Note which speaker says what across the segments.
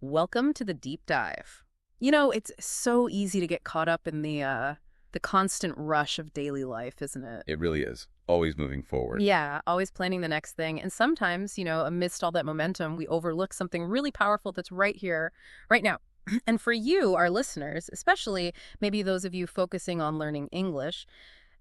Speaker 1: Welcome to the deep dive. You know, it's so easy to get caught up in the constant rush of daily life, isn't it?
Speaker 2: It really is. Always moving forward.
Speaker 1: Yeah, always planning the next thing. And sometimes, amidst all that momentum, we overlook something really powerful that's right here, right now. And for you, our listeners, especially maybe those of you focusing on learning English,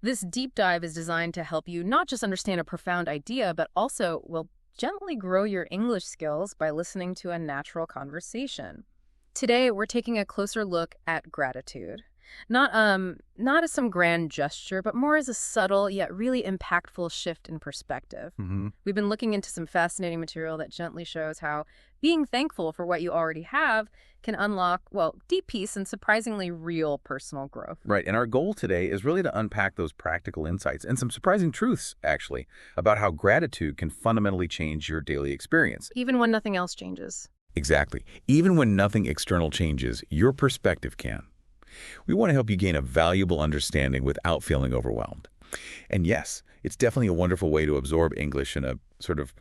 Speaker 1: this deep dive is designed to help you not just understand a profound idea, but also, well, gently grow your English skills by listening to a natural conversation. Today, we're taking a closer look at gratitude. Not as some grand gesture, but more as a subtle yet really impactful shift in perspective. We've been looking into some fascinating material that gently shows how being thankful for what you already have can unlock, well, deep peace and surprisingly real personal growth.
Speaker 2: Right. And our goal today is really to unpack those practical insights and some surprising truths, actually, about how gratitude can fundamentally change your daily experience.
Speaker 1: Even when nothing else changes.
Speaker 2: Exactly. Even when nothing external changes, your perspective can. We want to help you gain a valuable understanding without feeling overwhelmed. And yes, it's definitely a wonderful way to absorb English in a sort of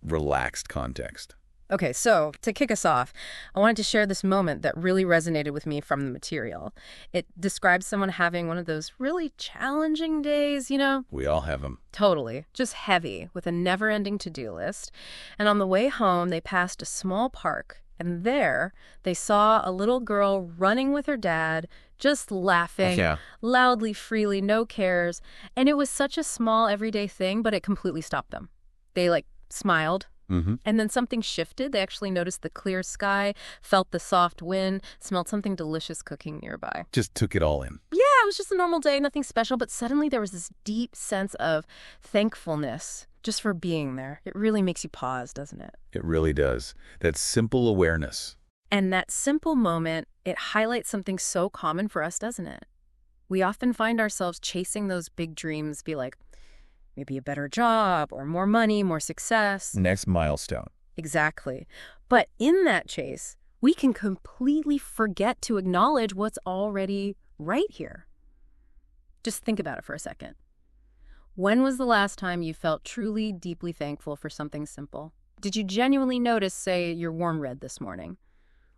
Speaker 2: relaxed context.
Speaker 1: Okay, so to kick us off, I wanted to share this moment that really resonated with me from the material. It describes someone having one of those really challenging days,
Speaker 2: We all have them.
Speaker 1: Totally. Just heavy, with a never-ending to-do list. And on the way home, they passed a small park. And there, they saw a little girl running with her dad, just laughing, loudly, freely, no cares. And it was such a small, everyday thing, but it completely stopped them. They, smiled. And then something shifted. They actually noticed the clear sky, felt the soft wind, smelled something delicious cooking nearby.
Speaker 2: Just took it all in.
Speaker 1: Yeah, it was just a normal day, nothing special. But suddenly there was this deep sense of thankfulness just for being there. It really makes you pause, doesn't it?
Speaker 2: It really does. That simple awareness.
Speaker 1: And that simple moment, it highlights something so common for us, doesn't it? We often find ourselves chasing those big dreams, be like, maybe a better job or more money, more success.
Speaker 2: Next milestone.
Speaker 1: Exactly. But in that chase, we can completely forget to acknowledge what's already right here. Just think about it for a second. When was the last time you felt truly, deeply thankful for something simple? Did you genuinely notice, say, your warm red this morning?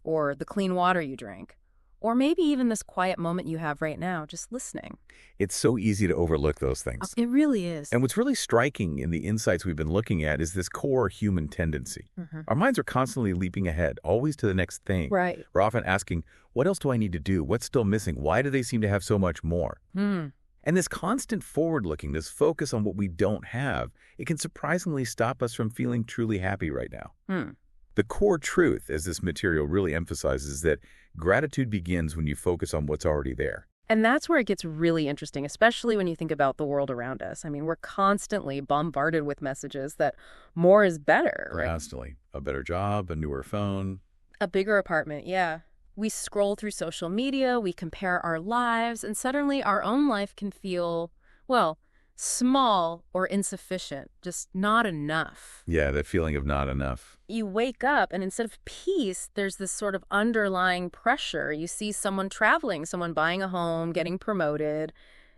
Speaker 1: Or the clean water you drank? Or maybe even this quiet moment you have right now, just listening.
Speaker 2: It's so easy to overlook those things.
Speaker 1: It really is.
Speaker 2: And what's really striking in the insights we've been looking at is this core human tendency. Our minds are constantly leaping ahead, always to the next thing.
Speaker 1: Right.
Speaker 2: We're often asking, what else do I need to do? What's still missing? Why do they seem to have so much more? And this constant forward-looking, this focus on what we don't have, it can surprisingly stop us from feeling truly happy right now. The core truth, as this material really emphasizes, is that gratitude begins when you focus on what's already there.
Speaker 1: And that's where it gets really interesting, especially when you think about the world around us. I mean, we're constantly bombarded with messages that more is better, right?
Speaker 2: Constantly. A better job, a newer phone.
Speaker 1: A bigger apartment, yeah. We scroll through social media, we compare our lives, and suddenly our own life can feel, well, small or insufficient, just not enough.
Speaker 2: Yeah, that feeling of not enough.
Speaker 1: You wake up and instead of peace, there's this sort of underlying pressure. You see someone traveling, someone buying a home, getting promoted,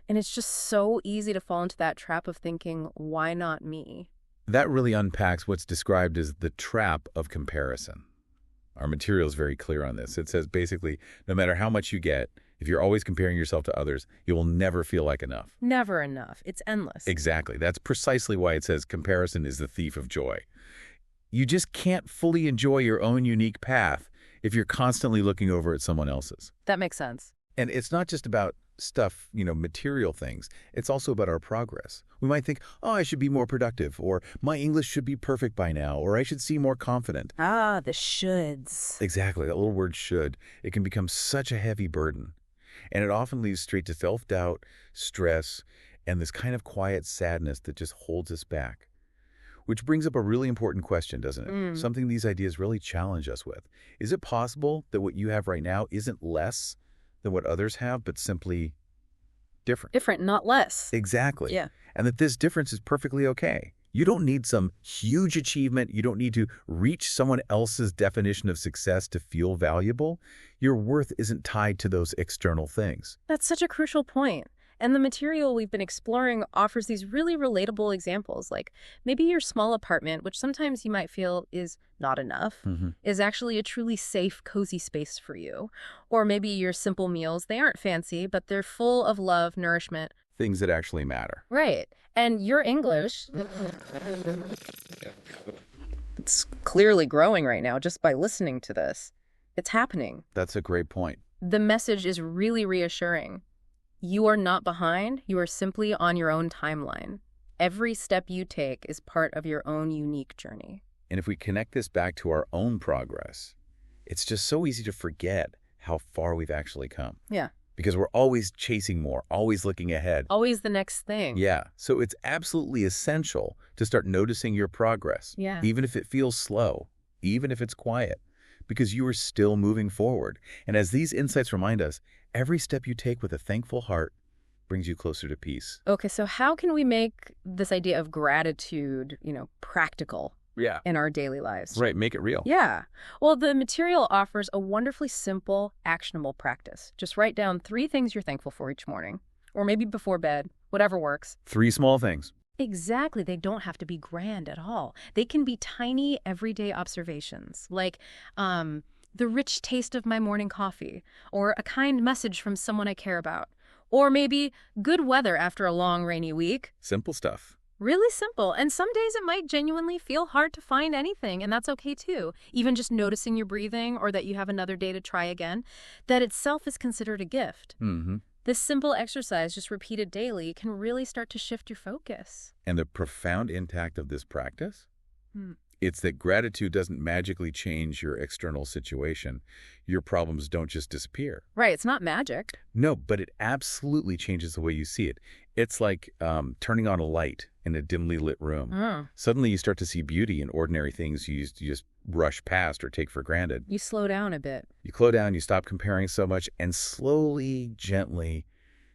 Speaker 1: and it's just so easy to fall into that trap of thinking, why not me?
Speaker 2: That really unpacks what's described as the trap of comparison. Our material is very clear on this. It says basically, no matter how much you get, if you're always comparing yourself to others, you will never feel like enough.
Speaker 1: Never enough. It's endless.
Speaker 2: Exactly. That's precisely why it says comparison is the thief of joy. You just can't fully enjoy your own unique path if you're constantly looking over at someone else's.
Speaker 1: That makes sense.
Speaker 2: And it's not just about stuff, material things. It's also about our progress. We might think, oh, I should be more productive, or my English should be perfect by now, or I should seem more confident.
Speaker 1: Ah, the shoulds.
Speaker 2: Exactly. That little word should. It can become such a heavy burden. And it often leads straight to self-doubt, stress, and this kind of quiet sadness that just holds us back. Which brings up a really important question, doesn't it? Something these ideas really challenge us with. Is it possible that what you have right now isn't less than what others have, but simply different?
Speaker 1: Different, not less.
Speaker 2: Exactly.
Speaker 1: Yeah.
Speaker 2: And that this difference is perfectly okay. You don't need some huge achievement. You don't need to reach someone else's definition of success to feel valuable. Your worth isn't tied to those external things.
Speaker 1: That's such a crucial point. And the material we've been exploring offers these really relatable examples, like maybe your small apartment, which sometimes you might feel is not enough, is actually a truly safe, cozy space for you. Or maybe your simple meals, they aren't fancy, but they're full of love, nourishment.
Speaker 2: Things that actually matter.
Speaker 1: Right. And your English, it's clearly growing right now just by listening to this. It's happening.
Speaker 2: That's a great point.
Speaker 1: The message is really reassuring. You are not behind. You are simply on your own timeline. Every step you take is part of your own unique journey.
Speaker 2: And if we connect this back to our own progress, it's just so easy to forget how far we've actually come.
Speaker 1: Yeah.
Speaker 2: Because we're always chasing more, always looking ahead.
Speaker 1: Always the next thing.
Speaker 2: Yeah. So it's absolutely essential to start noticing your progress.
Speaker 1: Yeah.
Speaker 2: Even if it feels slow, even if it's quiet, because you are still moving forward. And as these insights remind us, every step you take with a thankful heart brings you closer to peace.
Speaker 1: Okay, so how can we make this idea of gratitude, practical in our daily lives?
Speaker 2: Right, make it real.
Speaker 1: Yeah. Well, the material offers a wonderfully simple, actionable practice. Just write down 3 things you're thankful for each morning, or maybe before bed, whatever works.
Speaker 2: 3 small things.
Speaker 1: Exactly. They don't have to be grand at all. They can be tiny, everyday observations, like the rich taste of my morning coffee, or a kind message from someone I care about, or maybe good weather after a long, rainy week.
Speaker 2: Simple stuff.
Speaker 1: Really simple. And some days it might genuinely feel hard to find anything, and that's okay too. Even just noticing your breathing or that you have another day to try again, that itself is considered a gift. This simple exercise, just repeated daily, can really start to shift your focus.
Speaker 2: And the profound impact of this practice? It's that gratitude doesn't magically change your external situation. Your problems don't just disappear.
Speaker 1: Right, it's not magic.
Speaker 2: No, but it absolutely changes the way you see it. It's like turning on a light in a dimly lit room. Suddenly you start to see beauty in ordinary things you just rush past or take for granted.
Speaker 1: You slow down a bit.
Speaker 2: You slow down, you stop comparing so much, and slowly, gently,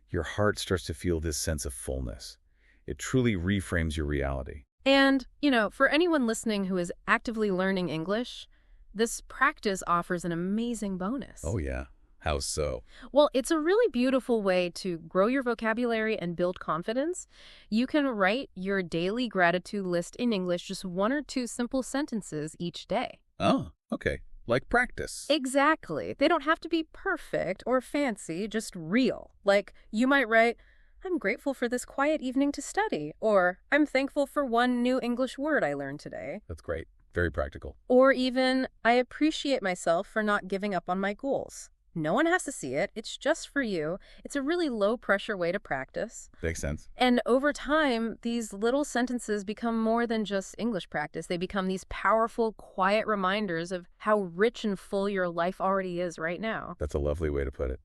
Speaker 2: your heart starts to feel this sense of fullness. It truly reframes your reality.
Speaker 1: And, for anyone listening who is actively learning English, this practice offers an amazing bonus.
Speaker 2: Oh, yeah. How so?
Speaker 1: Well, it's a really beautiful way to grow your vocabulary and build confidence. You can write your daily gratitude list in English, just 1 or 2 simple sentences each day.
Speaker 2: Oh, okay. Like practice.
Speaker 1: Exactly. They don't have to be perfect or fancy, just real. Like, you might write, I'm grateful for this quiet evening to study, or I'm thankful for 1 new English word I learned today.
Speaker 2: That's great. Very practical.
Speaker 1: Or even, I appreciate myself for not giving up on my goals. No one has to see it. It's just for you. It's a really low-pressure way to practice.
Speaker 2: Makes sense.
Speaker 1: And over time, these little sentences become more than just English practice. They become these powerful, quiet reminders of how rich and full your life already is right now.
Speaker 2: That's a lovely way to put it.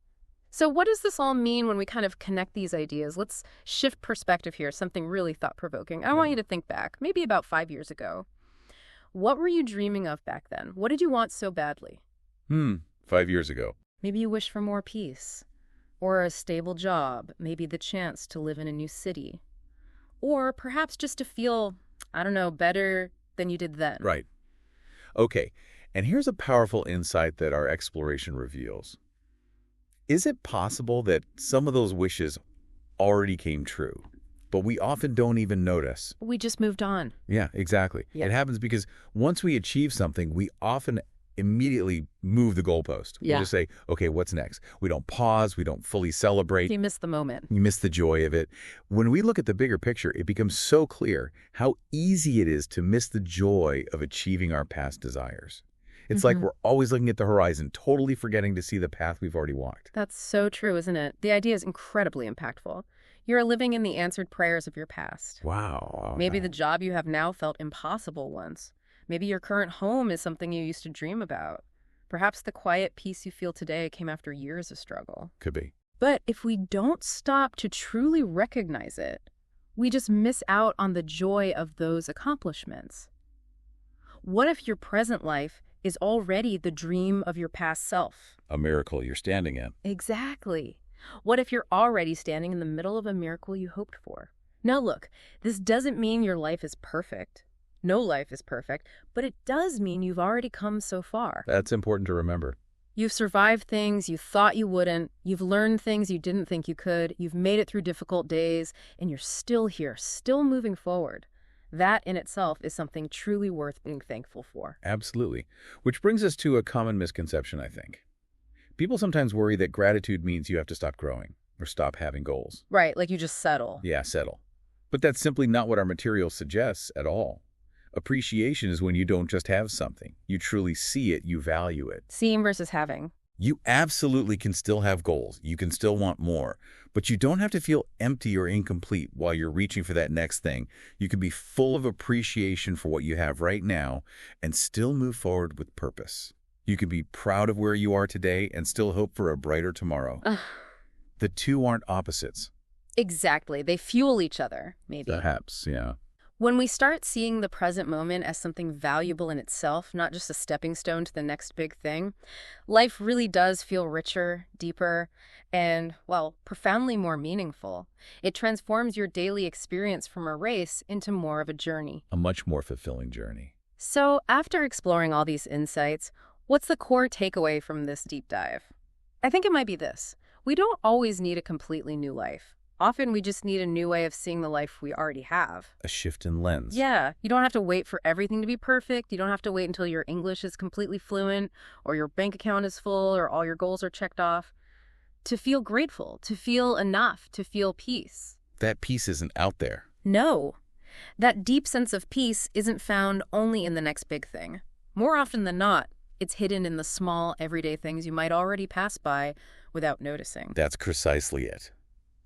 Speaker 1: So what does this all mean when we kind of connect these ideas? Let's shift perspective here, something really thought-provoking. I want you to think back, maybe about 5 years ago. What were you dreaming of back then? What did you want so badly?
Speaker 2: 5 years ago.
Speaker 1: Maybe you wish for more peace, or a stable job, maybe the chance to live in a new city, or perhaps just to feel, better than you did then.
Speaker 2: Right. Okay, and here's a powerful insight that our exploration reveals. Is it possible that some of those wishes already came true, but we often don't even notice?
Speaker 1: We just moved on.
Speaker 2: Yeah, exactly.
Speaker 1: Yeah.
Speaker 2: It happens because once we achieve something, we often immediately move the goalpost. We just say, okay, what's next? We don't pause. We don't fully celebrate.
Speaker 1: You miss the moment.
Speaker 2: You miss the joy of it. When we look at the bigger picture, it becomes so clear how easy it is to miss the joy of achieving our past desires. It's like we're always looking at the horizon, totally forgetting to see the path we've already walked.
Speaker 1: That's so true, isn't it? The idea is incredibly impactful. You're living in the answered prayers of your past.
Speaker 2: Wow.
Speaker 1: Maybe the job you have now felt impossible once. Maybe your current home is something you used to dream about. Perhaps the quiet peace you feel today came after years of struggle.
Speaker 2: Could be.
Speaker 1: But if we don't stop to truly recognize it, we just miss out on the joy of those accomplishments. What if your present life is already the dream of your past self?
Speaker 2: A miracle you're standing in.
Speaker 1: Exactly. What if you're already standing in the middle of a miracle you hoped for? Now look, this doesn't mean your life is perfect. No life is perfect, but it does mean you've already come so far.
Speaker 2: That's important to remember.
Speaker 1: You've survived things you thought you wouldn't. You've learned things you didn't think you could. You've made it through difficult days, and you're still here, still moving forward. That in itself is something truly worth being thankful for.
Speaker 2: Absolutely. Which brings us to a common misconception, I think. People sometimes worry that gratitude means you have to stop growing or stop having goals.
Speaker 1: Right, like you just settle.
Speaker 2: Yeah, settle. But that's simply not what our material suggests at all. Appreciation is when you don't just have something. You truly see it, you value it.
Speaker 1: Seeing versus having.
Speaker 2: You absolutely can still have goals. You can still want more. But you don't have to feel empty or incomplete while you're reaching for that next thing. You can be full of appreciation for what you have right now and still move forward with purpose. You can be proud of where you are today and still hope for a brighter tomorrow. The two aren't opposites.
Speaker 1: Exactly. They fuel each other, maybe.
Speaker 2: Perhaps, yeah.
Speaker 1: When we start seeing the present moment as something valuable in itself, not just a stepping stone to the next big thing, life really does feel richer, deeper, and, well, profoundly more meaningful. It transforms your daily experience from a race into more of a journey.
Speaker 2: A much more fulfilling journey.
Speaker 1: So, after exploring all these insights, what's the core takeaway from this deep dive? I think it might be this. We don't always need a completely new life. Often we just need a new way of seeing the life we already have.
Speaker 2: A shift in lens.
Speaker 1: Yeah, you don't have to wait for everything to be perfect. You don't have to wait until your English is completely fluent or your bank account is full or all your goals are checked off. To feel grateful, to feel enough, to feel peace.
Speaker 2: That peace isn't out there.
Speaker 1: No, that deep sense of peace isn't found only in the next big thing. More often than not, it's hidden in the small, everyday things you might already pass by without noticing.
Speaker 2: That's precisely it.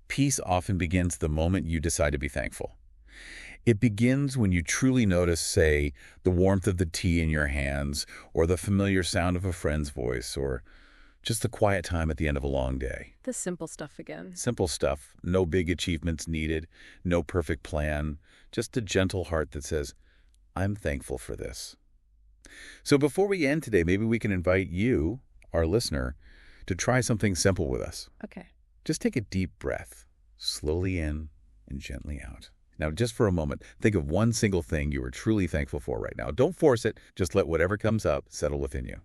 Speaker 2: Peace often begins the moment you decide to be thankful. It begins when you truly notice, say, the warmth of the tea in your hands, or the familiar sound of a friend's voice, or just the quiet time at the end of a long day.
Speaker 1: The simple stuff again.
Speaker 2: Simple stuff, no big achievements needed, no perfect plan, just a gentle heart that says, I'm thankful for this. So before we end today, maybe we can invite you, our listener, to try something simple with us.
Speaker 1: Okay.
Speaker 2: Just take a deep breath, slowly in and gently out. Now, just for a moment, think of one single thing you are truly thankful for right now. Don't force it. Just let whatever comes up settle within you.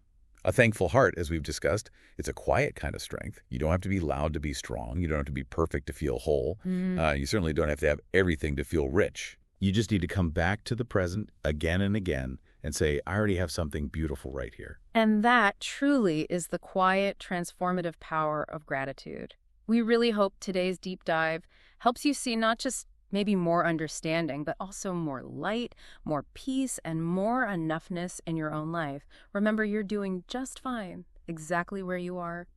Speaker 2: A thankful heart, as we've discussed, it's a quiet kind of strength. You don't have to be loud to be strong. You don't have to be perfect to feel whole. You certainly don't have to have everything to feel rich. You just need to come back to the present again and again and say, I already have something beautiful right here.
Speaker 1: And that truly is the quiet, transformative power of gratitude. We really hope today's deep dive helps you see not just maybe more understanding, but also more light, more peace, and more enoughness in your own life. Remember, you're doing just fine, exactly where you are.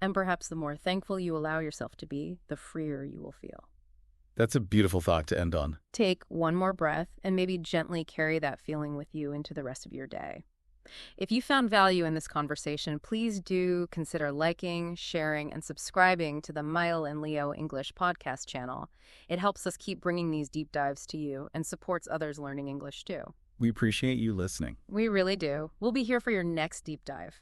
Speaker 1: And perhaps the more thankful you allow yourself to be, the freer you will feel.
Speaker 2: That's a beautiful thought to end on.
Speaker 1: Take one more breath and maybe gently carry that feeling with you into the rest of your day. If you found value in this conversation, please do consider liking, sharing, and subscribing to the MILA LEO English Podcast channel. It helps us keep bringing these deep dives to you and supports others learning English too.
Speaker 2: We appreciate you listening.
Speaker 1: We really do. We'll be here for your next deep dive.